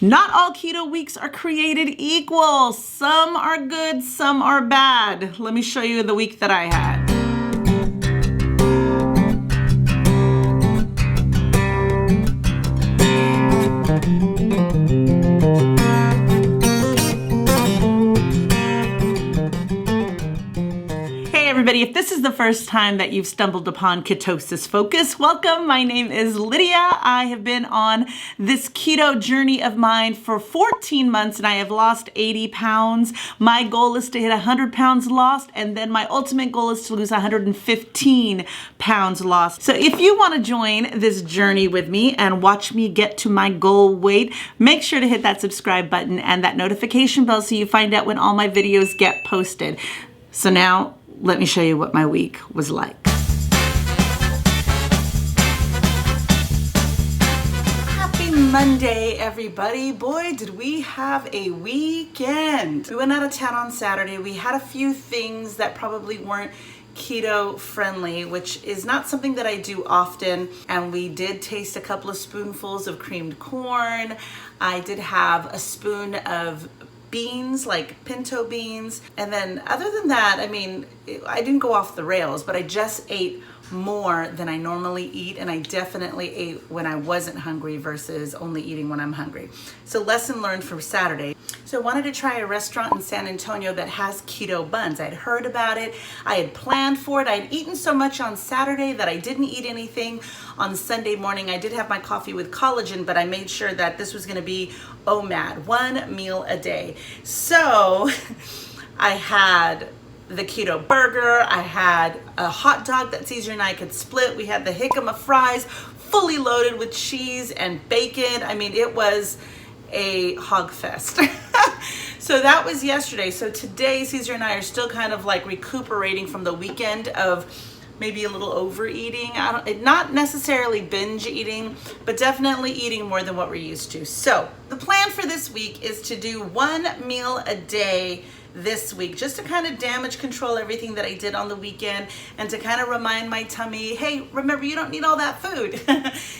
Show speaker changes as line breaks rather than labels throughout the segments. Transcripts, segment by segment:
Not all keto weeks are created equal. Some are good, some are bad. Let me show you the week that I had. Everybody, if this is the first time that you've stumbled upon Ketosis Focus, welcome. My name is Lydia. I have been on this keto journey of mine for 14 months and I have lost 80 pounds. My goal is to hit 100 pounds lost, and then my ultimate goal is to lose 115 pounds lost. So if you want to join this journey with me and watch me get to my goal weight, make sure to hit that subscribe button and that notification bell so you find out when all my videos get posted. So now, let me show you what my week was like. Happy Monday, everybody. Boy, did we have a weekend. We went out of town on Saturday. We had a few things that probably weren't keto friendly, which is not something that I do often. And we did taste a couple of spoonfuls of creamed corn. I did have a spoon of beans, like pinto beans. And then other than that, I mean, I didn't go off the rails, but I just ate more than I normally eat. And I definitely ate when I wasn't hungry versus only eating when I'm hungry. So lesson learned from Saturday. So I wanted to try a restaurant in San Antonio that has keto buns. I'd heard about it. I had planned for it. I'd eaten so much on Saturday that I didn't eat anything on Sunday morning. I did have my coffee with collagen, but I made sure that this was going to be OMAD, 1 meal a day. So I had the keto burger. I had a hot dog that Caesar and I could split. We had the jicama fries, fully loaded with cheese and bacon. I mean, it was a hog fest. So that was yesterday. So today, Caesar and I are still kind of like recuperating from the weekend of maybe a little overeating. Not necessarily binge eating, but definitely eating more than what we're used to. So the plan for this week is to do 1 meal a day this week, just to kind of damage control everything that I did on the weekend and to kind of remind my tummy, hey, remember, you don't need all that food.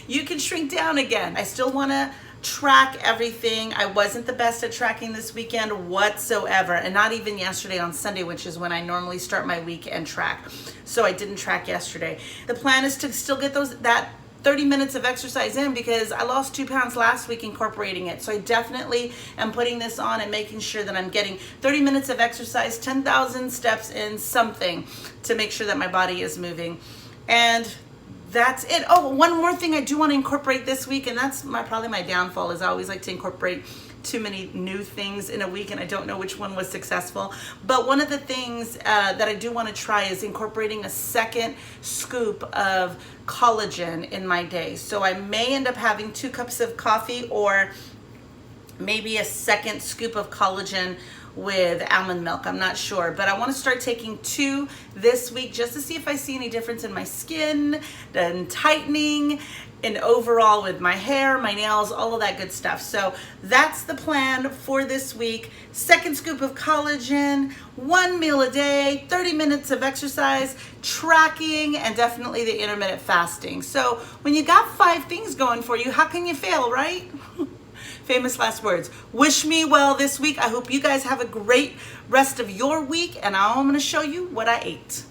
You can shrink down again. I still want to track everything. I wasn't the best at tracking this weekend whatsoever, and not even yesterday on Sunday, which is when I normally start my week and track. So I didn't track yesterday. The plan is to still get that 30 minutes of exercise in, because I lost 2 pounds last week incorporating it. So I definitely am putting this on and making sure that I'm getting 30 minutes of exercise, 10,000 steps in something to make sure that my body is moving. And that's it. Oh, one more thing I do want to incorporate this week, and that's probably my downfall, is I always like to incorporate too many new things in a week, and I don't know which one was successful. But one of the things that I do want to try is incorporating a second scoop of collagen in my day. So I may end up having 2 cups of coffee, or maybe a second scoop of collagen with almond milk. I'm not sure, but I want to start taking 2 this week just to see if I see any difference in my skin and tightening and overall with my hair, my nails, all of that good stuff. So that's the plan for this week. Second scoop of collagen, 1 meal a day, 30 minutes of exercise, tracking, and definitely the intermittent fasting. So when you got 5 things going for you, how can you fail, right? Famous last words. Wish me well this week. I hope you guys have a great rest of your week, and I'm going to show you what I ate.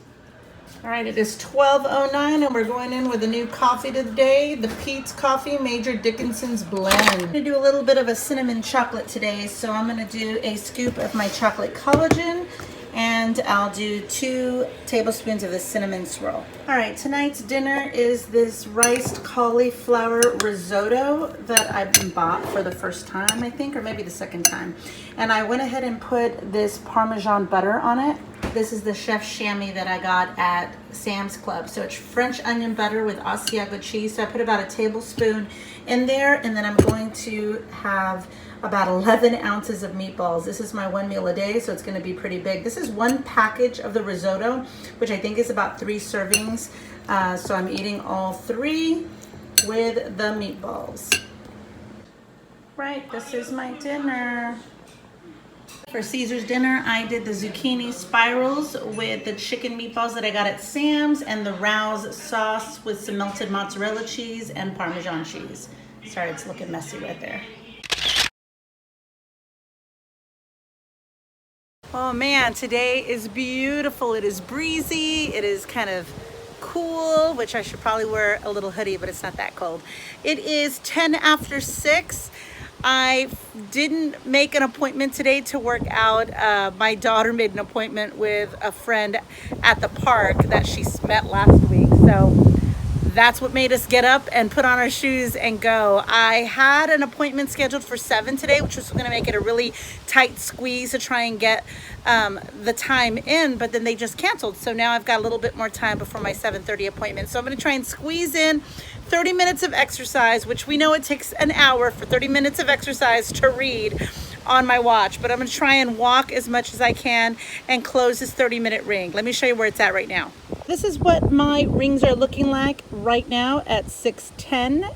All right, it is 12:09, and we're going in with a new coffee today, the Pete's Coffee Major Dickinson's Blend. I'm going to do a little bit of a cinnamon chocolate today, so I'm going to do a scoop of my chocolate collagen, and I'll do 2 tablespoons of the cinnamon swirl. All right, tonight's dinner is this riced cauliflower risotto that I bought for the first time, I think, or maybe the second time. And I went ahead and put this Parmesan butter on it. This is the Chef Chamois that I got at Sam's Club. So it's French onion butter with Asiago cheese. So I put about a tablespoon in there, and then I'm going to have about 11 ounces of meatballs. This is my 1 meal a day, so it's going to be pretty big. This is 1 package of the risotto, which I think is about 3 servings. So I'm eating all 3 with the meatballs. Right, this is my dinner. For Caesar's dinner, I did the zucchini spirals with the chicken meatballs that I got at Sam's, and the Rouse sauce with some melted mozzarella cheese and Parmesan cheese. Sorry, it's looking messy right there. Oh man, today is beautiful. It is breezy. It is kind of cool, which I should probably wear a little hoodie, but it's not that cold. It is 10 after 6. I didn't make an appointment today to work out. My daughter made an appointment with a friend at the park that she met last week. So that's what made us get up and put on our shoes and go. I had an appointment scheduled for 7 today, which was going to make it a really tight squeeze to try and get the time in, but then they just canceled. So now I've got a little bit more time before my 7:30 appointment. So I'm going to try and squeeze in 30 minutes of exercise, which we know it takes an hour for 30 minutes of exercise to read on my watch, but I'm going to try and walk as much as I can and close this 30-minute ring. Let me show you where it's at right now. This is what my rings are looking like right now at 6:10.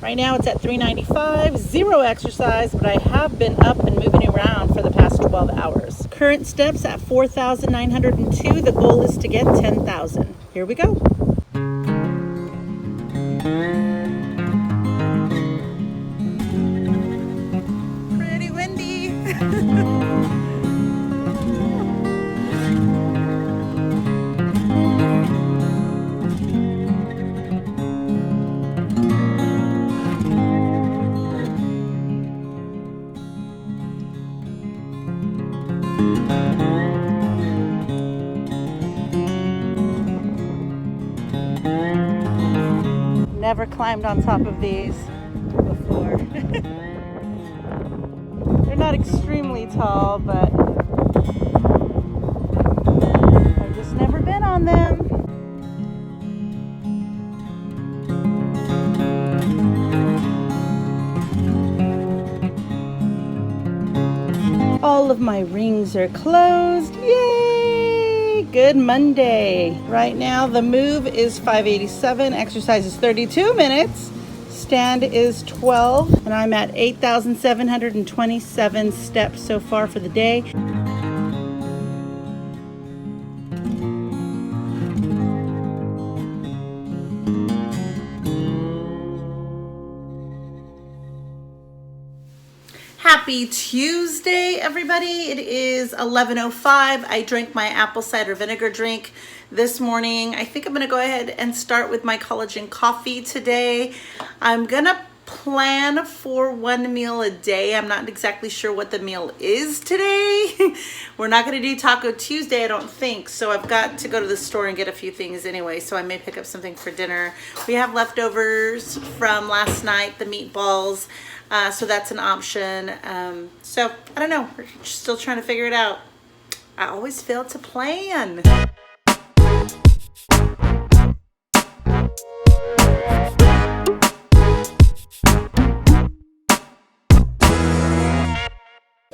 Right now it's at 395, 0 exercise, but I have been up and moving around for the past 12 hours. Current steps at 4,902. The goal is to get 10,000. Here we go. Pretty windy. Never climbed on top of these before. They're not extremely tall, but I've just never been on them. All of my rings are closed. Yay! Good Monday. Right now the move is 587, exercise is 32 minutes, stand is 12, and I'm at 8,727 steps so far for the day. Happy Tuesday, everybody. It is 11:05. I drank my apple cider vinegar drink this morning. I think I'm going to go ahead and start with my collagen coffee today. I'm going to plan for one meal a day. I'm not exactly sure what the meal is today. We're not going to do Taco Tuesday, I don't think. So I've got to go to the store and get a few things anyway. So I may pick up something for dinner. We have leftovers from last night, the meatballs. So that's an option. So I don't know. We're still trying to figure it out. I always fail to plan.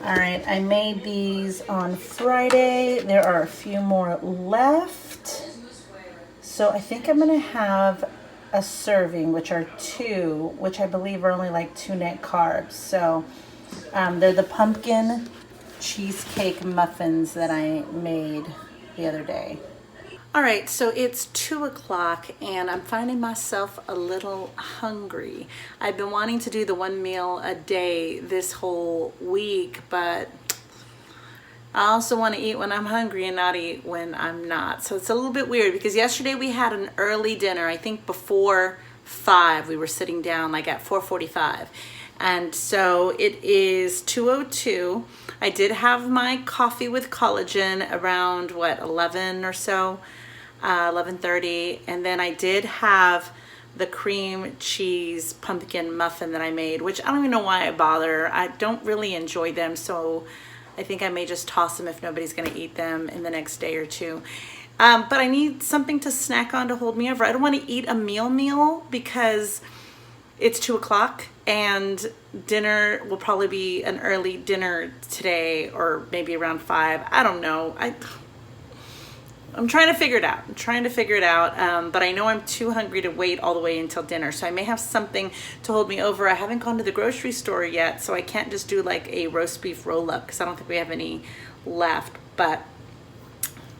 All right, I made these on Friday. There are a few more left. So I think I'm gonna have a serving, which are 2, which I believe are only like 2 net carbs. So they're the pumpkin cheesecake muffins that I made the other day. All right, so it's 2 o'clock and I'm finding myself a little hungry. I've been wanting to do the 1 meal a day this whole week, but I also want to eat when I'm hungry and not eat when I'm not. So it's a little bit weird because yesterday we had an early dinner. I think before 5 we were sitting down like at 4:45. And so it is 2:02. I did have my coffee with collagen around 11 or so, 11:30. And then I did have the cream cheese pumpkin muffin that I made, which I don't even know why I bother. I don't really enjoy them, so I think I may just toss them if nobody's gonna eat them in the next day or 2. But I need something to snack on to hold me over. I don't wanna eat a meal because it's 2 o'clock and dinner will probably be an early dinner today or maybe around 5. I don't know. I'm trying to figure it out. But I know I'm too hungry to wait all the way until dinner. So I may have something to hold me over. I haven't gone to the grocery store yet, so I can't just do like a roast beef roll-up because I don't think we have any left. But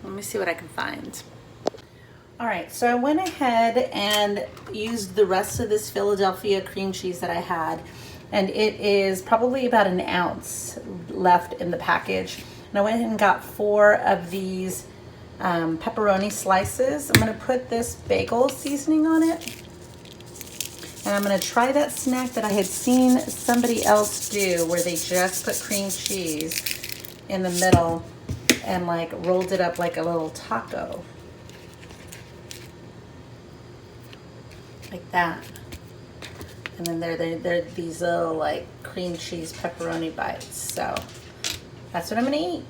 let me see what I can find. All right, so I went ahead and used the rest of this Philadelphia cream cheese that I had. And it is probably about an ounce left in the package. And I went ahead and got 4 of these pepperoni slices. I'm gonna put this bagel seasoning on it. And I'm gonna try that snack that I had seen somebody else do where they just put cream cheese in the middle and like rolled it up like a little taco. Like that. And then they're these little like cream cheese pepperoni bites. So that's what I'm gonna eat.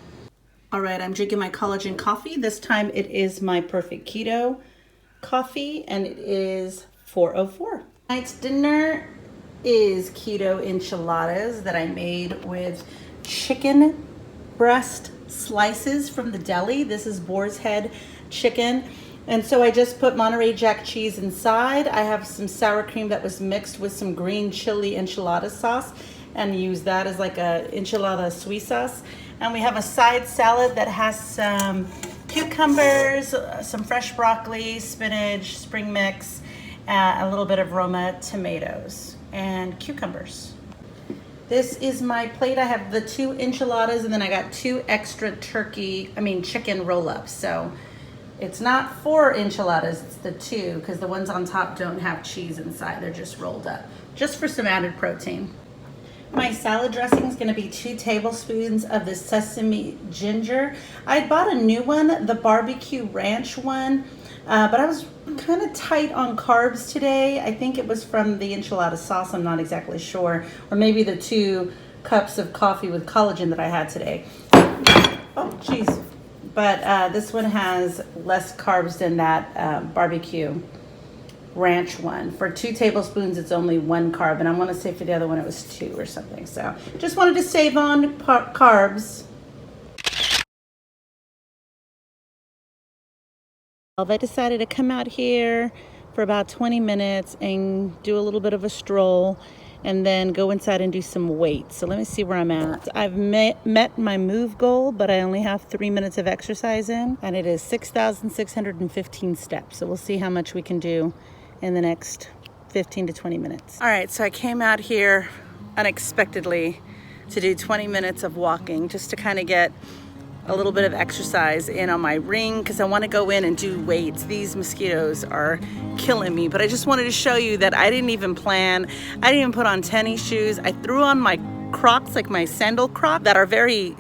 All right, I'm drinking my collagen coffee. This time it is my Perfect Keto coffee and it is 4:04. Tonight's dinner is keto enchiladas that I made with chicken breast slices from the deli. This is boar's head chicken. And so I just put Monterey Jack cheese inside. I have some sour cream that was mixed with some green chili enchilada sauce and use that as like a enchilada sweet sauce. And we have a side salad that has some cucumbers, some fresh broccoli, spinach, spring mix, a little bit of Roma tomatoes and cucumbers. This is my plate. I have the 2 enchiladas and then I got 2 extra chicken roll-ups. So it's not 4 enchiladas, it's the 2 because the ones on top don't have cheese inside. They're just rolled up, just for some added protein. My salad dressing is going to be 2 tablespoons of the sesame ginger. I bought a new one, the barbecue ranch one, but I was kind of tight on carbs today. I think it was from the enchilada sauce, I'm not exactly sure, or maybe the 2 cups of coffee with collagen that I had today. Oh, geez. But this one has less carbs than that barbecue ranch one. For 2 tablespoons, it's only 1 carb, and I want to say for the other one it was 2 or something. So just wanted to save on carbs. Well, I decided to come out here for about 20 minutes and do a little bit of a stroll and then go inside and do some weights. So let me see where I'm at. I've met my move goal, but I only have 3 minutes of exercise in, and it is 6,615 steps. So we'll see how much we can do in the next 15 to 20 minutes. All right, so I came out here unexpectedly to do 20 minutes of walking just to kind of get a little bit of exercise in on my ring because I want to go in and do weights. These mosquitoes are killing me, but I just wanted to show you that I didn't even plan. I didn't even put on tennis shoes. I threw on my Crocs, like my sandal Crocs that are very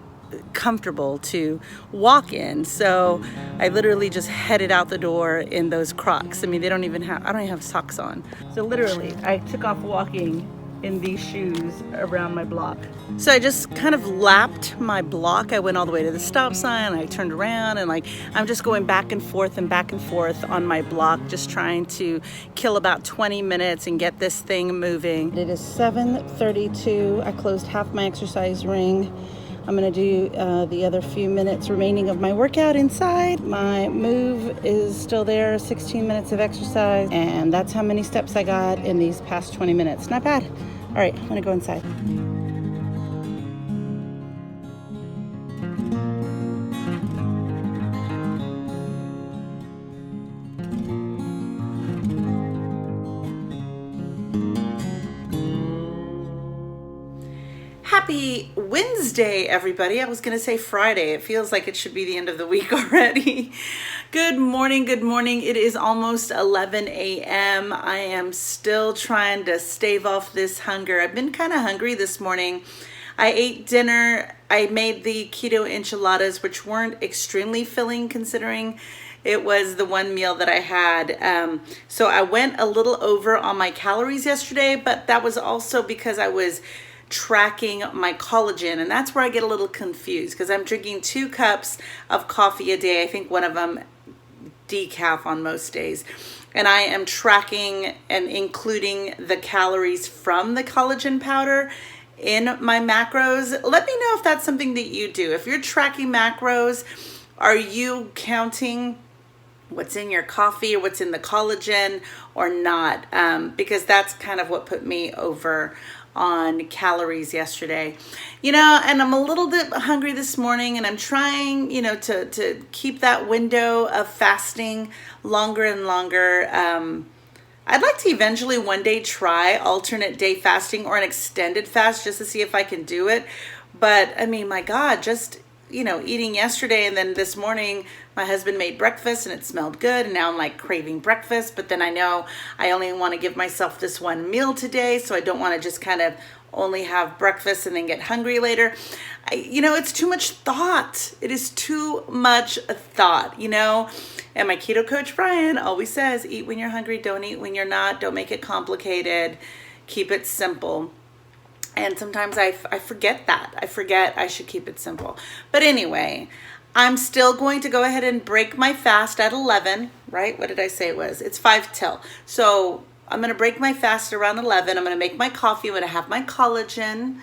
comfortable to walk in. So I literally just headed out the door in those Crocs. I mean, I don't even have socks on. So literally I took off walking in these shoes around my block. So I just kind of lapped my block. I went all the way to the stop sign. I turned around and I'm just going back and forth on my block, just trying to kill about 20 minutes and get this thing moving. It is 7:32. I closed half my exercise ring. I'm gonna do the other few minutes remaining of my workout inside. My move is still there, 16 minutes of exercise, and that's how many steps I got in these past 20 minutes. Not bad. All right, I'm gonna go inside. Happy Wednesday, everybody. I was going to say Friday. It feels like it should be the end of the week already. Good morning. Good morning. It is almost 11 a.m. I am still trying to stave off this hunger. I've been kind of hungry this morning. I ate dinner. I made the keto enchiladas, which weren't extremely filling considering it was the one meal that I had. So I went a little over on my calories yesterday, but that was also because I was tracking my collagen, and that's where I get a little confused because I'm drinking 2 cups of coffee a day. I think one of them decaf on most days, and I am tracking and including the calories from the collagen powder in my macros. Let me know if that's something that you do. If you're tracking macros, are you counting what's in your coffee or what's in the collagen or not? Because that's kind of what put me over on calories yesterday, and I'm a little bit hungry this morning, and I'm trying, to keep that window of fasting longer and longer. I'd like to eventually one day try alternate day fasting or an extended fast just to see if I can do it. But I mean, my God, just eating yesterday, and then this morning my husband made breakfast and it smelled good, and now I'm like craving breakfast, but then I know I only want to give myself this one meal today, so I don't want to just kind of only have breakfast and then get hungry later. It's too much thought. It is too much thought, And my keto coach, Brian, always says, eat when you're hungry, don't eat when you're not, don't make it complicated, keep it simple. And sometimes I forget that. I forget I should keep it simple. But anyway, I'm still going to go ahead and break my fast at 11, right? What did I say it was? It's 5 till. So I'm going to break my fast around 11. I'm going to make my coffee. I'm going to have my collagen.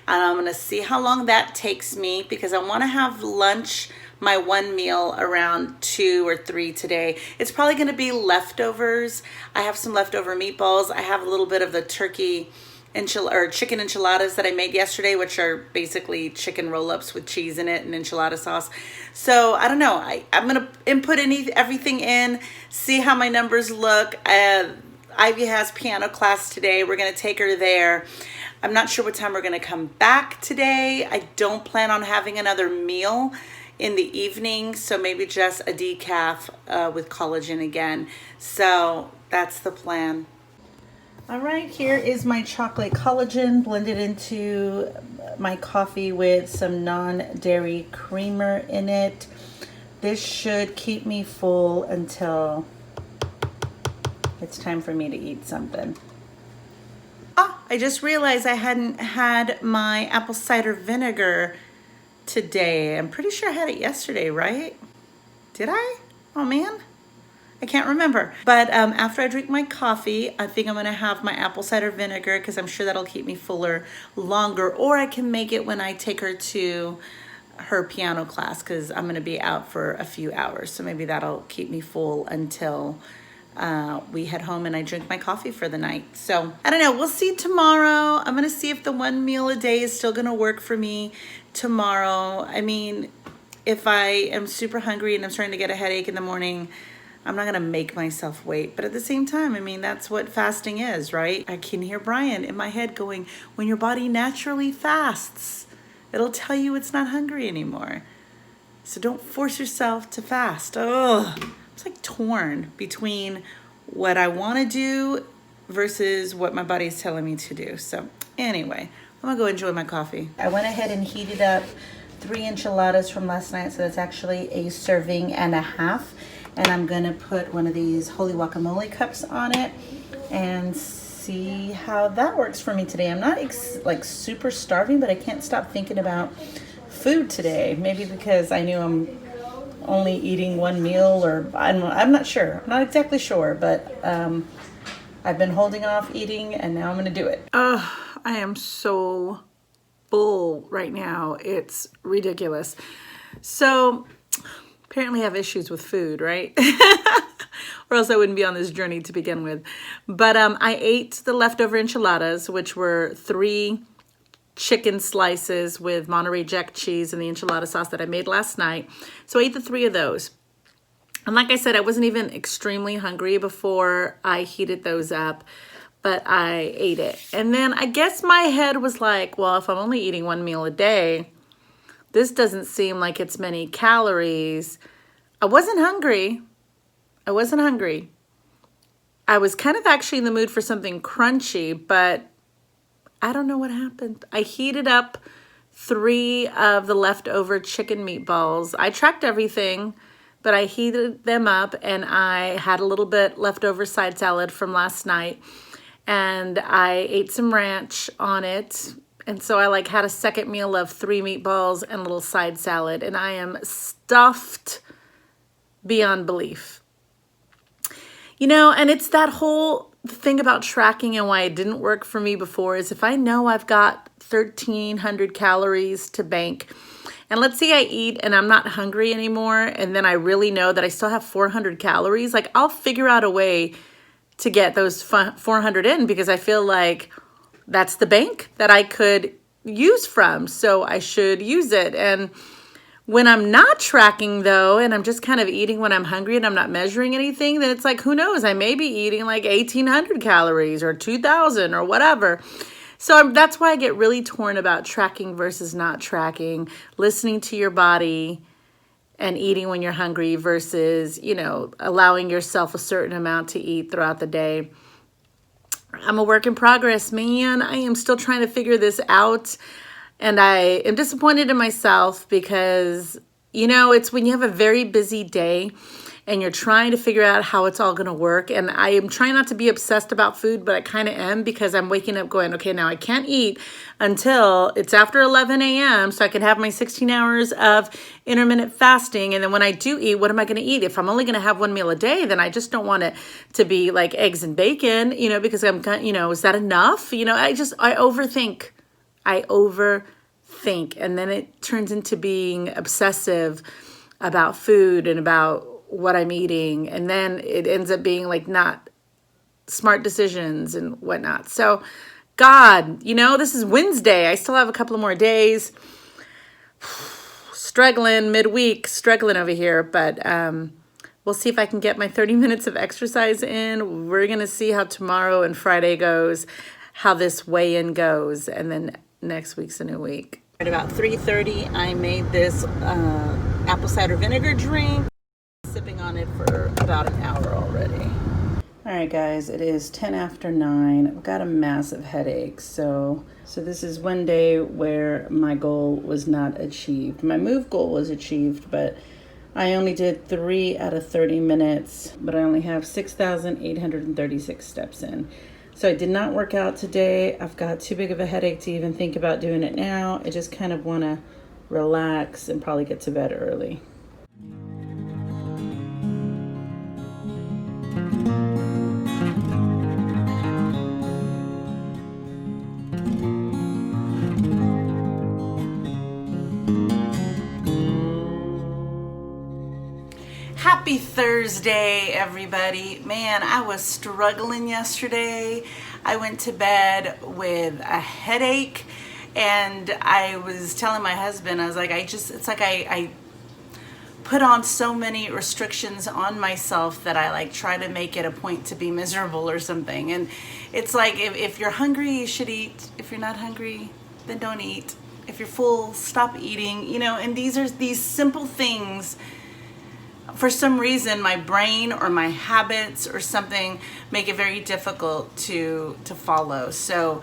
And I'm going to see how long that takes me, because I want to have lunch, my one meal, around 2 or 3 today. It's probably going to be leftovers. I have some leftover meatballs. I have a little bit of the turkey chicken enchiladas that I made yesterday, which are basically chicken roll-ups with cheese in it and enchilada sauce. So I don't know. I'm going to input everything in, see how my numbers look. Ivy has piano class today. We're going to take her there. I'm not sure what time we're going to come back today. I don't plan on having another meal in the evening, so maybe just a decaf with collagen again. So that's the plan. All right, here is my chocolate collagen blended into my coffee with some non-dairy creamer in it. This should keep me full until it's time for me to eat something. I just realized I hadn't had my apple cider vinegar today. I'm pretty sure I had it yesterday, right? Did I? Oh man. I can't remember. But after I drink my coffee, I think I'm gonna have my apple cider vinegar, because I'm sure that'll keep me fuller longer. Or I can make it when I take her to her piano class, because I'm gonna be out for a few hours. So maybe that'll keep me full until we head home and I drink my coffee for the night. So I don't know, we'll see tomorrow. I'm gonna see if the one meal a day is still gonna work for me tomorrow. I mean, if I am super hungry and I'm starting to get a headache in the morning, I'm not gonna make myself wait. But at the same time, I mean, that's what fasting is, right? I can hear Brian in my head going, when your body naturally fasts, it'll tell you it's not hungry anymore. So don't force yourself to fast. Oh, it's like torn between what I wanna do versus what my body is telling me to do. So anyway, I'm gonna go enjoy my coffee. I went ahead and heated up 3 enchiladas from last night, so that's actually a serving and a half. And I'm gonna put one of these holy guacamole cups on it and see how that works for me today. I'm not like super starving, but I can't stop thinking about food today. Maybe because I knew I'm only eating one meal, or I'm not sure. I'm not exactly sure, but I've been holding off eating, and now I'm gonna do it. I am so full right now. It's ridiculous. So apparently I have issues with food, right? Or else I wouldn't be on this journey to begin with. But I ate the leftover enchiladas, which were 3 chicken slices with Monterey Jack cheese and the enchilada sauce that I made last night. So I ate the 3 of those. And like I said, I wasn't even extremely hungry before I heated those up, but I ate it. And then I guess my head was like, well, if I'm only eating one meal a day, this doesn't seem like it's many calories. I wasn't hungry. I was kind of actually in the mood for something crunchy, but I don't know what happened. I heated up 3 of the leftover chicken meatballs. I tracked everything, but I heated them up, and I had a little bit leftover side salad from last night, and I ate some ranch on it. And so I had a second meal of 3 meatballs and a little side salad, and I am stuffed beyond belief. And it's that whole thing about tracking, and why it didn't work for me before is if I know I've got 1,300 calories to bank, and let's say I eat and I'm not hungry anymore, and then I really know that I still have 400 calories, I'll figure out a way to get those 400 in, because I feel like that's the bank that I could use from, so I should use it. And when I'm not tracking though, and I'm just kind of eating when I'm hungry and I'm not measuring anything, then it's who knows, I may be eating 1,800 calories or 2,000 or whatever. So that's why I get really torn about tracking versus not tracking, listening to your body and eating when you're hungry versus, you know, allowing yourself a certain amount to eat throughout the day. I'm a work in progress, man. I am still trying to figure this out. And I am disappointed in myself because, you know, it's when you have a very busy day and you're trying to figure out how it's all going to work. And I am trying not to be obsessed about food, but I kind of am because I'm waking up going, okay, now I can't eat until it's after 11 a.m. so I can have my 16 hours of intermittent fasting. And then when I do eat, what am I going to eat? If I'm only going to have one meal a day, then I just don't want it to be like eggs and bacon, you know, because I'm, you know, is that enough? You know, I overthink. I overthink. And then it turns into being obsessive about food and about what I'm eating. And then it ends up being like not smart decisions and whatnot. So God, you know, this is Wednesday. I still have a couple of more days. Struggling midweek, struggling over here. But we'll see if I can get my 30 minutes of exercise in. We're going to see how tomorrow and Friday goes, how this weigh-in goes. And then next week's a new week. At about 3:30, I made this apple cider vinegar drink. Sipping on it for about an hour already. All right, guys, it is 10 after 9. I've got a massive headache. So this is one day where my goal was not achieved. My move goal was achieved, but I only did 3 out of 30 minutes, but I only have 6,836 steps in. So I did not work out today. I've got too big of a headache to even think about doing it now. I just kind of want to relax and probably get to bed early. Happy Thursday, everybody. Man, I was struggling yesterday. I went to bed with a headache and I was telling my husband, I was like, it's like I put on so many restrictions on myself that I like try to make it a point to be miserable or something. And it's like, if you're hungry, you should eat. If you're not hungry, then don't eat. If you're full, stop eating, you know, and these are these simple things. For some reason, my brain or my habits or something make it very difficult to follow. So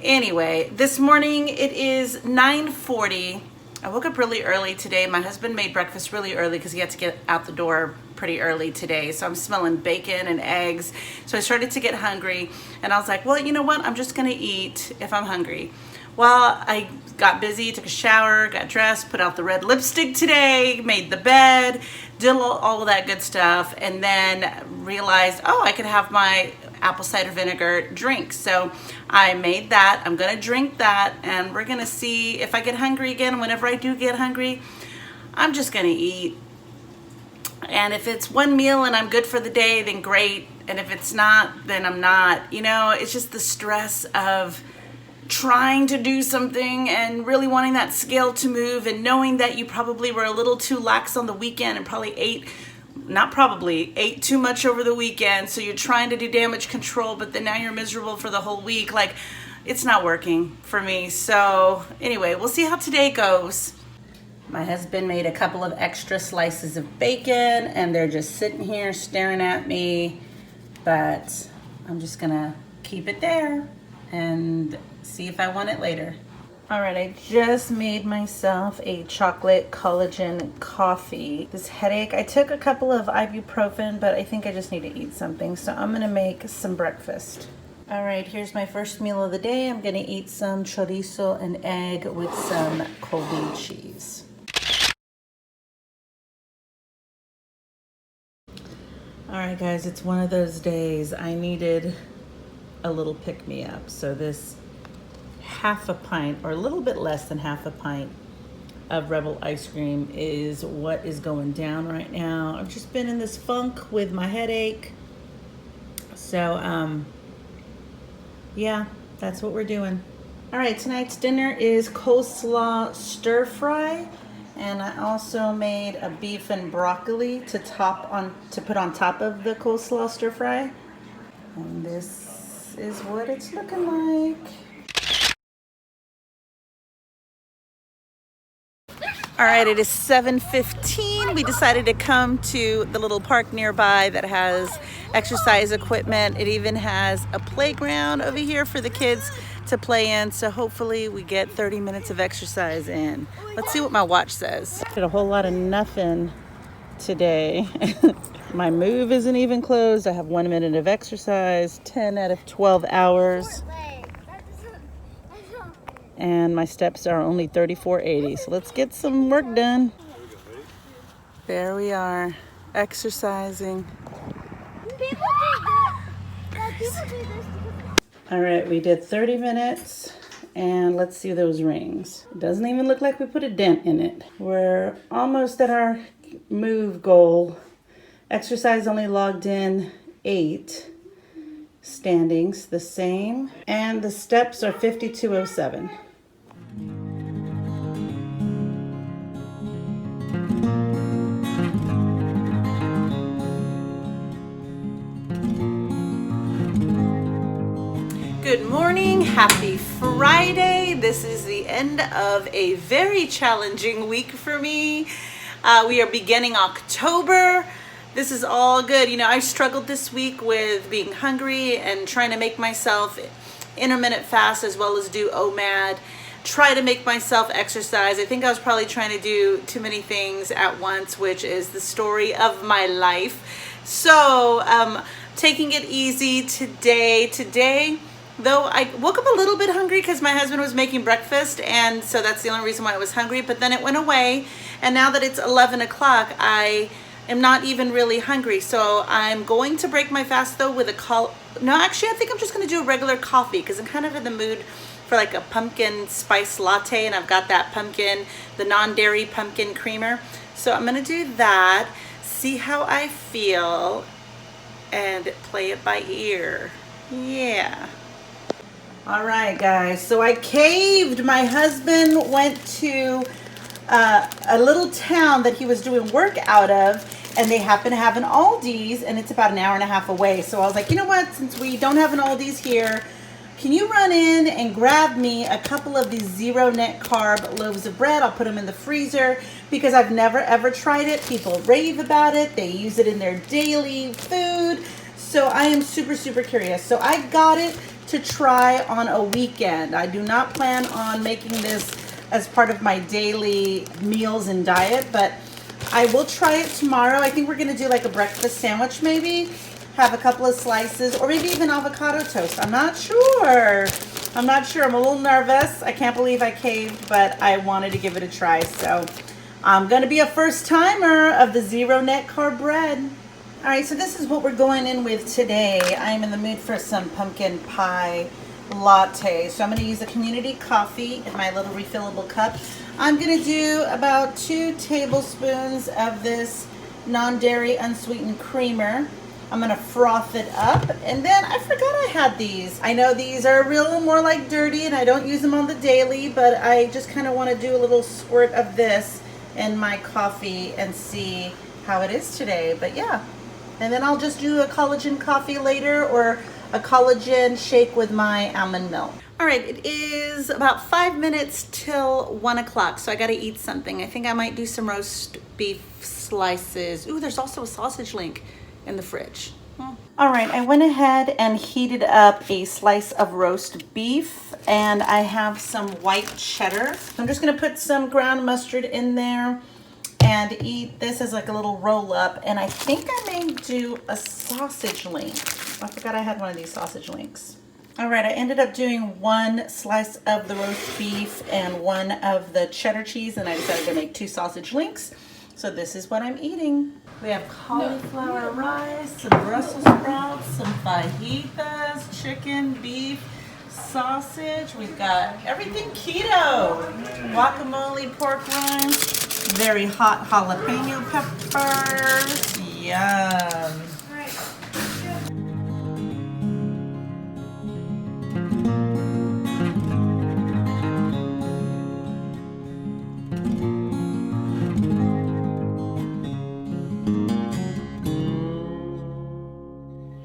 anyway, this morning it is 9:40. I woke up really early today. My husband made breakfast really early because he had to get out the door pretty early today. So I'm smelling bacon and eggs. So I started to get hungry and I was like, well, you know what? I'm just going to eat if I'm hungry. Well, I got busy, took a shower, got dressed, put out the red lipstick today, made the bed, did all of that good stuff, and then realized, oh, I could have my apple cider vinegar drink. So I made that. I'm going to drink that, and we're going to see if I get hungry again. Whenever I do get hungry, I'm just going to eat. And if it's one meal and I'm good for the day, then great. And if it's not, then I'm not. You know, it's just the stress of trying to do something and really wanting that scale to move and knowing that you probably were a little too lax on the weekend and probably ate too much over the weekend. So you're trying to do damage control, but then now you're miserable for the whole week. Like, it's not working for me. So anyway, we'll see how today goes. My husband made a couple of extra slices of bacon and they're just sitting here staring at me, but I'm just gonna keep it there and see if I want it later. All right, I just made myself a chocolate collagen coffee. This headache, I took a couple of ibuprofen, but I think I just need to eat something. So I'm gonna make some breakfast. All right, here's my first meal of the day. I'm gonna eat some chorizo and egg with some Colby cheese. All right, guys, it's one of those days. I needed a little pick-me-up. So this half a pint or a little bit less than half a pint of Rebel ice cream is what is going down right now. I've just been in this funk with my headache. So yeah, that's what we're doing. All right, tonight's dinner is coleslaw stir fry, and I also made a beef and broccoli to put on top of the coleslaw stir fry. And this is what it's looking like. All right, it is 7:15. We decided to come to the little park nearby that has exercise equipment. It even has a playground over here for the kids to play in. So hopefully we get 30 minutes of exercise in. Let's see what my watch says. Did a whole lot of nothing today. My move isn't even closed. I have 1 minute of exercise, 10 out of 12 hours. And my steps are only 3480. So let's get some work done. There we are, exercising. All right, we did 30 minutes and let's see those rings. It doesn't even look like we put a dent in it. We're almost at our move goal. Exercise only logged in 8. Standings the same. And the steps are 5207. Good morning, happy Friday. This is the end of a very challenging week for me. We are beginning October. This is all good. You know, I struggled this week with being hungry and trying to make myself intermittent fast as well as do OMAD. Try to make myself exercise. I think I was probably trying to do too many things at once, which is the story of my life. So, taking it easy today. Though I woke up a little bit hungry because my husband was making breakfast, and so that's the only reason why I was hungry, but then it went away, and now that it's 11 o'clock, I am not even really hungry. So I'm going to break my fast though with I think I'm just going to do a regular coffee because I'm kind of in the mood for like a pumpkin spice latte, and I've got that the non-dairy pumpkin creamer. So I'm going to do that, see how I feel, and play it by ear. Yeah. All right, guys, so I caved. My husband went to a little town that he was doing work out of, and they happen to have an Aldi's, and it's about an hour and a half away. So I was like, you know what, since we don't have an Aldi's here, can you run in and grab me a couple of these zero net carb loaves of bread? I'll put them in the freezer because I've never ever tried it. People rave about it. They use it in their daily food. So I am super, super curious. So I got it to try on a weekend. I do not plan on making this as part of my daily meals and diet, but I will try it tomorrow. I think we're gonna do like a breakfast sandwich maybe, have a couple of slices, or maybe even avocado toast. I'm not sure. I'm a little nervous. I can't believe I caved, but I wanted to give it a try. So I'm gonna be a first timer of the zero net carb bread. All right, so this is what we're going in with today. I am in the mood for some pumpkin pie latte. So I'm gonna use a community coffee in my little refillable cup. I'm gonna do about 2 tablespoons of this non-dairy unsweetened creamer. I'm gonna froth it up, and then I forgot I had these. I know these are a real more like dirty, and I don't use them on the daily, but I just kind of want to do a little squirt of this in my coffee and see how it is today. But yeah. And then I'll just do a collagen coffee later, or a collagen shake with my almond milk. All right, it is about 5 minutes till 1 o'clock, so I gotta eat something. I think I might do some roast beef slices. Ooh, there's also a sausage link in the fridge. All right, I went ahead and heated up a slice of roast beef, and I have some white cheddar. I'm just gonna put some ground mustard in there and eat this as like a little roll up. And I think I may do a sausage link. I forgot I had one of these sausage links. All right, I ended up doing 1 slice of the roast beef and 1 of the cheddar cheese, and I decided to make 2 sausage links. So this is what I'm eating. We have cauliflower rice, some Brussels sprouts, some fajitas, chicken, beef, sausage. We've got everything keto. Guacamole, pork rinds, very hot jalapeno peppers. Yum.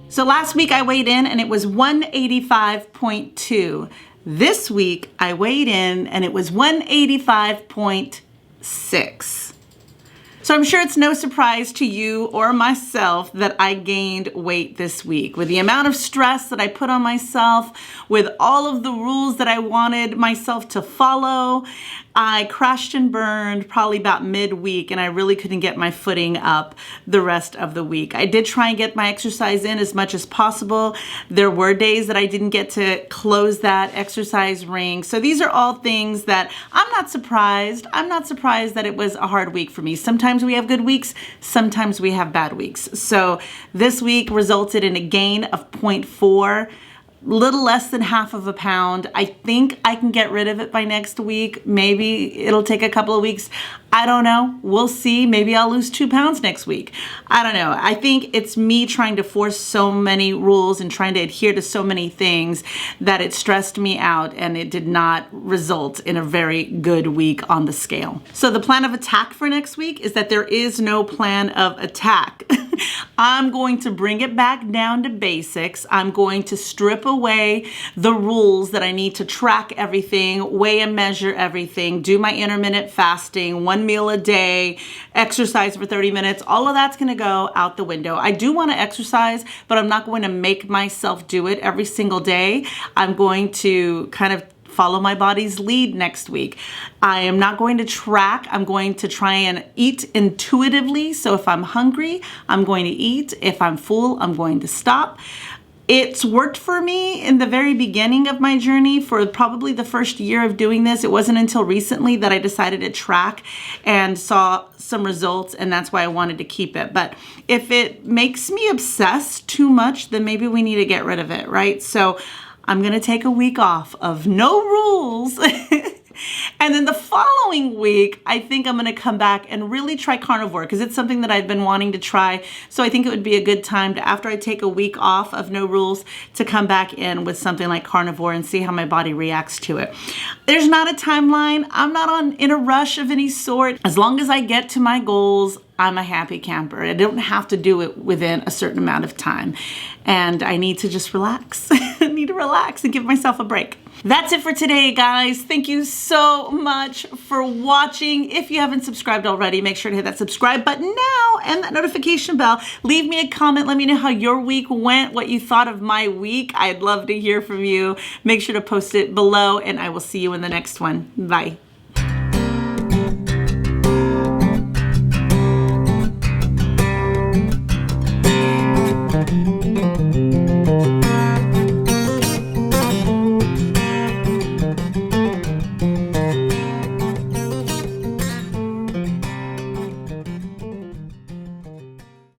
So last week I weighed in and it was 185.2. This week I weighed in and it was 185.6. 6. So I'm sure it's no surprise to you or myself that I gained weight this week. With the amount of stress that I put on myself, with all of the rules that I wanted myself to follow, I crashed and burned probably about midweek, and I really couldn't get my footing up the rest of the week. I did try and get my exercise in as much as possible. There were days that I didn't get to close that exercise ring. So these are all things that I'm not surprised. I'm not surprised that it was a hard week for me. Sometimes we have good weeks, sometimes we have bad weeks. So this week resulted in a gain of 0.4. Little less than half of a pound. I think I can get rid of it by next week. Maybe it'll take a couple of weeks. I don't know. We'll see. Maybe I'll lose 2 pounds next week. I don't know. I think it's me trying to force so many rules and trying to adhere to so many things that it stressed me out, and it did not result in a very good week on the scale. So the plan of attack for next week is that there is no plan of attack. I'm going to bring it back down to basics. I'm going to strip away the rules that I need to track everything, weigh and measure everything, do my intermittent fasting, 1 meal a day, exercise for 30 minutes. All of that's going to go out the window. I do want to exercise, but I'm not going to make myself do it every single day. I'm going to kind of follow my body's lead next week. I am not going to track. I'm going to try and eat intuitively. So if I'm hungry, I'm going to eat. If I'm full, I'm going to stop. It's worked for me in the very beginning of my journey for probably the first year of doing this. It wasn't until recently that I decided to track and saw some results, and that's why I wanted to keep it. But if it makes me obsessed too much, then maybe we need to get rid of it, right? So I'm going to take a week off of no rules. And then the following week, I think I'm going to come back and really try carnivore because it's something that I've been wanting to try. So I think it would be a good time to, after I take a week off of no rules, to come back in with something like carnivore and see how my body reacts to it. There's not a timeline. I'm not in a rush of any sort. As long as I get to my goals, I'm a happy camper. I don't have to do it within a certain amount of time. And I need to just relax. I need to relax and give myself a break. That's it for today, guys. Thank you so much for watching. If you haven't subscribed already, make sure to hit that subscribe button now and that notification bell. Leave me a comment. Let me know how your week went, what you thought of my week. I'd love to hear from you. Make sure to post it below, and I will see you in the next one. Bye.